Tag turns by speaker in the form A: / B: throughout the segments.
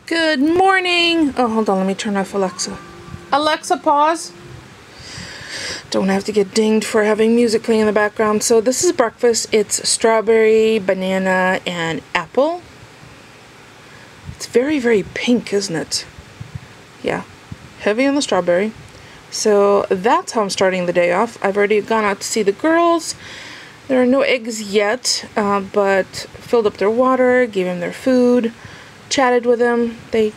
A: Good morning. Oh, hold on. Let me turn off Alexa. Alexa, pause. Don't have to get dinged for having music playing in the background. So this is breakfast. It's strawberry, banana, and apple. It's very, very pink, isn't it? Yeah. Heavy on the strawberry. So that's how I'm starting the day off. I've already gone out to see the girls. There are no eggs yet, but filled up their water, gave them their food, chatted with them. They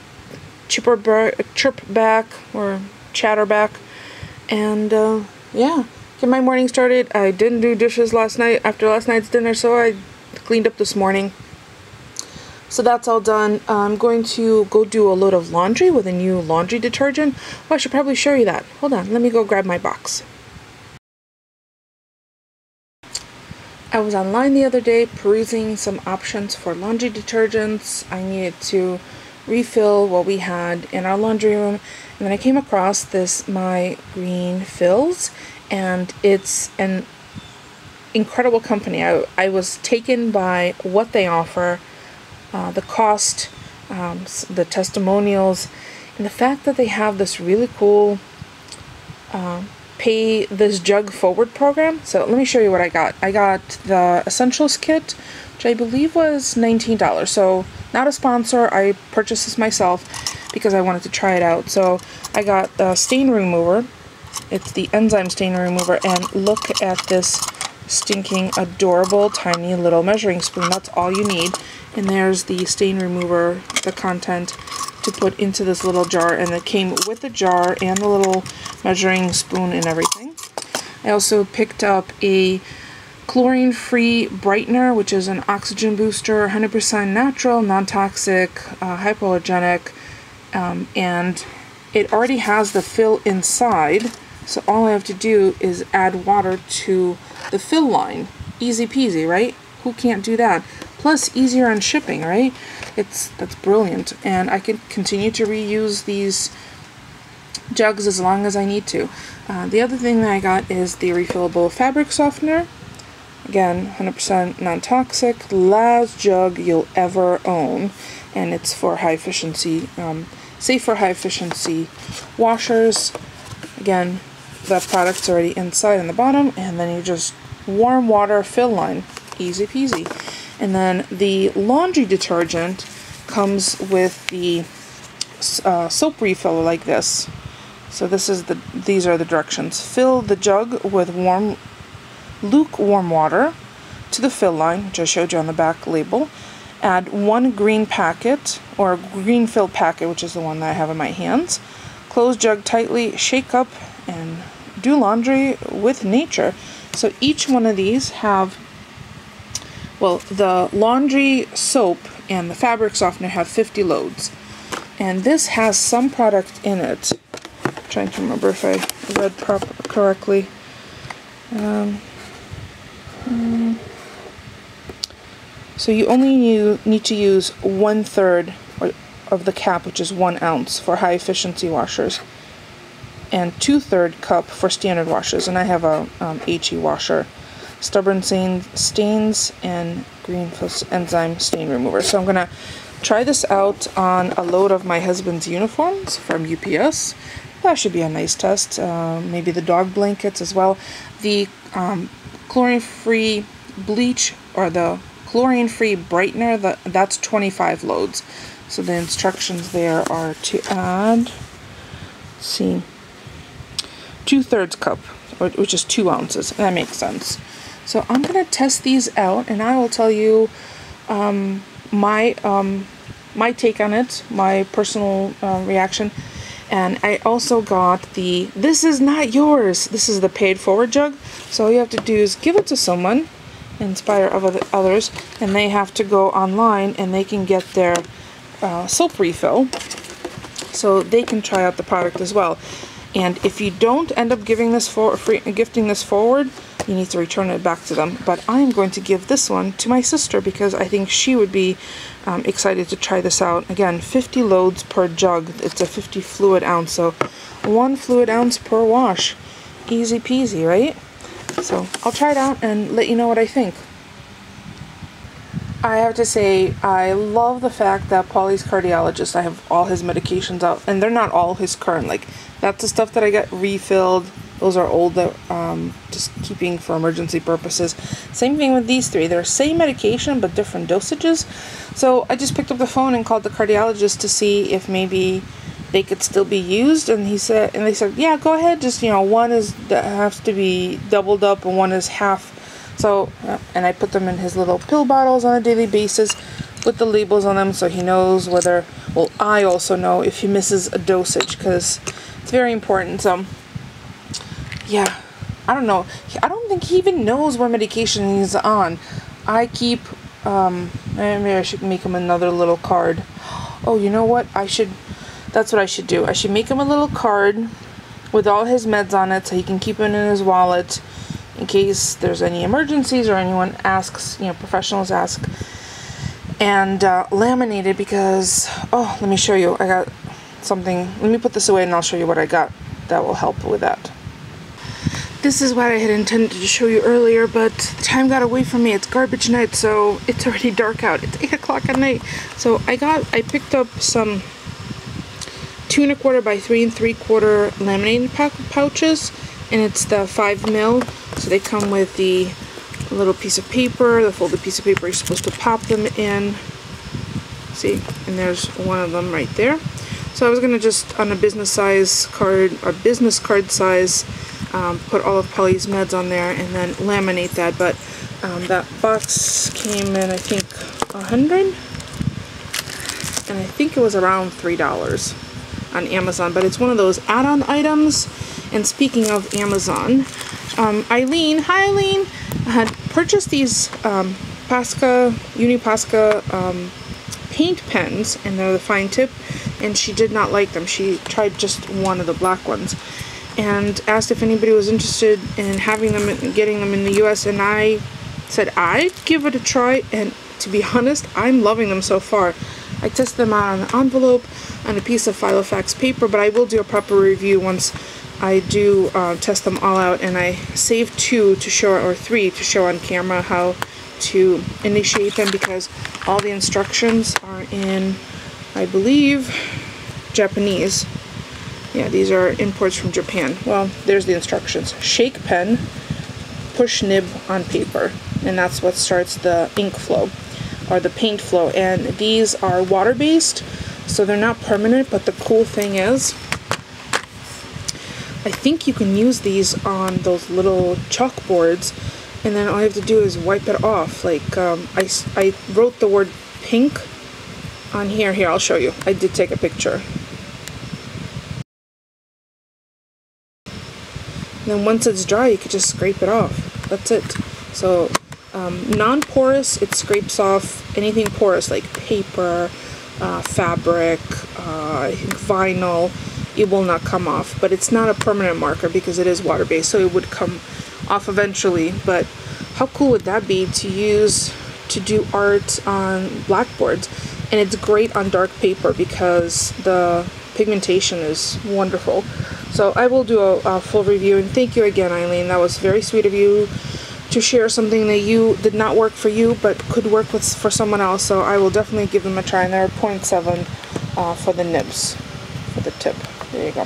A: chirp back or chatter back, and yeah, get my morning started. I didn't do dishes last night after last night's dinner, so I cleaned up this morning. So that's all done. I'm going to go do a load of laundry with a new laundry detergent. Oh, I should probably show you that. Hold on, let me go grab my box. I was online the other day perusing some options for laundry detergents. I needed to refill what we had in our laundry room, and then I came across this My Green Fills, and it's an incredible company. I was taken by what they offer, the cost, the testimonials, and the fact that they have this really cool pay this jug forward program. So let me show you what I got. I got the Essentials kit, which I believe was $19. So not a sponsor. I purchased this myself because I wanted to try it out. So I got the stain remover. It's the enzyme stain remover, and look at this stinking adorable tiny little measuring spoon. That's all you need. And there's the stain remover, the content to put into this little jar, and it came with the jar and the little measuring spoon and everything. I also picked up a chlorine-free brightener, which is an oxygen booster, 100% natural, non-toxic, hypoallergenic, and it already has the fill inside, so all I have to do is add water to the fill line. Easy peasy, right? Who can't do that? Plus easier on shipping, right? That's brilliant, and I can continue to reuse these jugs as long as I need to. The other thing that I got is the refillable fabric softener. Again, 100% non-toxic, last jug you'll ever own, and it's for high efficiency, safe for high efficiency washers. Again, the product's already inside in the bottom, and then you just warm water fill line, easy peasy. And then the laundry detergent comes with the soap refill like this. So these are the directions. Fill the jug with lukewarm water to the fill line, which I showed you on the back label. Add 1 green packet, or green fill packet, which is the one that I have in my hands. Close jug tightly, shake up, and do laundry with nature. So each one of these have, well, the laundry soap and the fabric softener have 50 loads. And this has some product in it. I'm trying to remember if I read correctly. So you only need to use 1/3 of the cap, which is 1 ounce for high efficiency washers, and 2/3 cup for standard washers. And I have a HE washer. Stubborn stains, and green enzyme stain remover. So I'm gonna try this out on a load of my husband's uniforms from UPS. That should be a nice test. Maybe the dog blankets as well. The chlorine-free bleach, or the chlorine-free brightener, that's 25 loads. So the instructions there are to add, let's see, 2/3 cup, which is 2 ounces. That makes sense. So I'm going to test these out, and I will tell you my take on it, my personal reaction. And I also got this is not yours. This is the paid forward jug. So all you have to do is give it to someone, inspire others, and they have to go online and they can get their soap refill, so they can try out the product as well. And if you don't end up gifting this forward, you need to return it back to them. But I am going to give this one to my sister because I think she would be excited to try this out. Again, 50 loads per jug. It's a 50 fluid ounce, so 1 fluid ounce per wash. Easy peasy, right? So I'll try it out and let you know what I think. I have to say, I love the fact that Paulie's cardiologist, I have all his medications out, and they're not all his current. Like, that's the stuff that I get refilled. Those are old that just keeping for emergency purposes. Same thing with these three. They're same medication but different dosages. So I just picked up the phone and called the cardiologist to see if maybe they could still be used, and they said, yeah, go ahead. Just, one is that has to be doubled up and one is half. So, and I put them in his little pill bottles on a daily basis with the labels on them so he knows whether, well, I also know if he misses a dosage because it's very important. So, yeah, I don't know. I don't think he even knows what medication he's on. I keep, maybe I should make him another little card. Oh, you know what? That's what I should do. I should make him a little card with all his meds on it so he can keep it in his wallet in case there's any emergencies or anyone asks, professionals ask. And laminated because, oh, let me show you. I got something. Let me put this away and I'll show you what I got that will help with that. This is what I had intended to show you earlier, but the time got away from me. It's garbage night, so it's already dark out. It's 8 o'clock at night. So I picked up some 2 1/4 by 3 3/4 laminated pouches, and it's the 5 mil. So they come with the little piece of paper, the folded piece of paper you're supposed to pop them in. See, and there's one of them right there. So I was gonna just on a business card size, put all of Polly's meds on there and then laminate that. But that box came in, I think, 100, and I think it was around $3 on Amazon. But it's one of those add-on items. And speaking of Amazon, Eileen, hi Eileen, had purchased these Uni-Posca paint pens, and they're the fine tip, and she did not like them. She tried just one of the black ones and asked if anybody was interested in having them and getting them in the US, and I said I'd give it a try, and to be honest, I'm loving them so far. I tested them out on an envelope on a piece of Filofax paper, but I will do a proper review once I do test them all out, and I saved 2 to show, or 3 to show on camera how to initiate them, because all the instructions are in, I believe, Japanese. Yeah, these are imports from Japan. Well, there's the instructions. Shake pen, push nib on paper, and that's what starts the ink flow or the paint flow. And these are water-based, so they're not permanent, but the cool thing is I think you can use these on those little chalkboards, and then all you have to do is wipe it off. Like, I wrote the word pink on here. Here, I'll show you. I did take a picture. And then once it's dry, you could just scrape it off. That's it. So, non-porous, it scrapes off anything porous, like paper, fabric, I think vinyl. It will not come off, but it's not a permanent marker because it is water-based, so it would come off eventually. But how cool would that be to use to do art on blackboards? And it's great on dark paper because the pigmentation is wonderful. So I will do a full review, and thank you again, Eileen. That was very sweet of you to share something that you did not work for you but could work for someone else. So I will definitely give them a try, and they're 0.7 for the nibs, for the tip. There you go.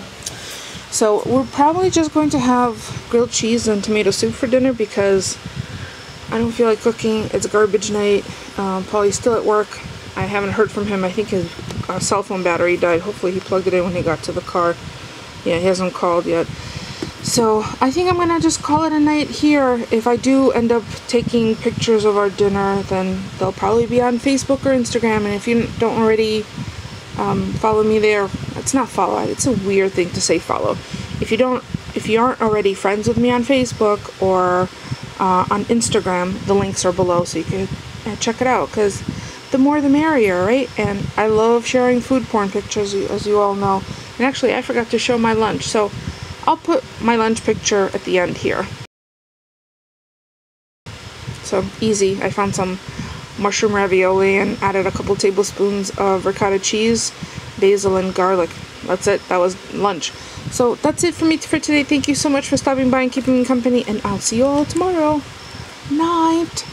A: So we're probably just going to have grilled cheese and tomato soup for dinner because I don't feel like cooking. It's garbage night. Paulie's still at work. I haven't heard from him. I think his cell phone battery died. Hopefully he plugged it in when he got to the car. Yeah, he hasn't called yet. So I think I'm gonna just call it a night here. If I do end up taking pictures of our dinner, then they'll probably be on Facebook or Instagram. And if you don't already follow me there, it's not follow. It's a weird thing to say follow. If you aren't already friends with me on Facebook or on Instagram, the links are below, so you can check it out. Because the more the merrier, right? And I love sharing food porn pictures, as you all know. And actually, I forgot to show my lunch, so I'll put my lunch picture at the end here. So easy. I found some mushroom ravioli and added a couple tablespoons of ricotta cheese, basil, and garlic. That's it. That was lunch. So that's it for me for today. Thank you so much for stopping by and keeping me company, and I'll see you all tomorrow. Night.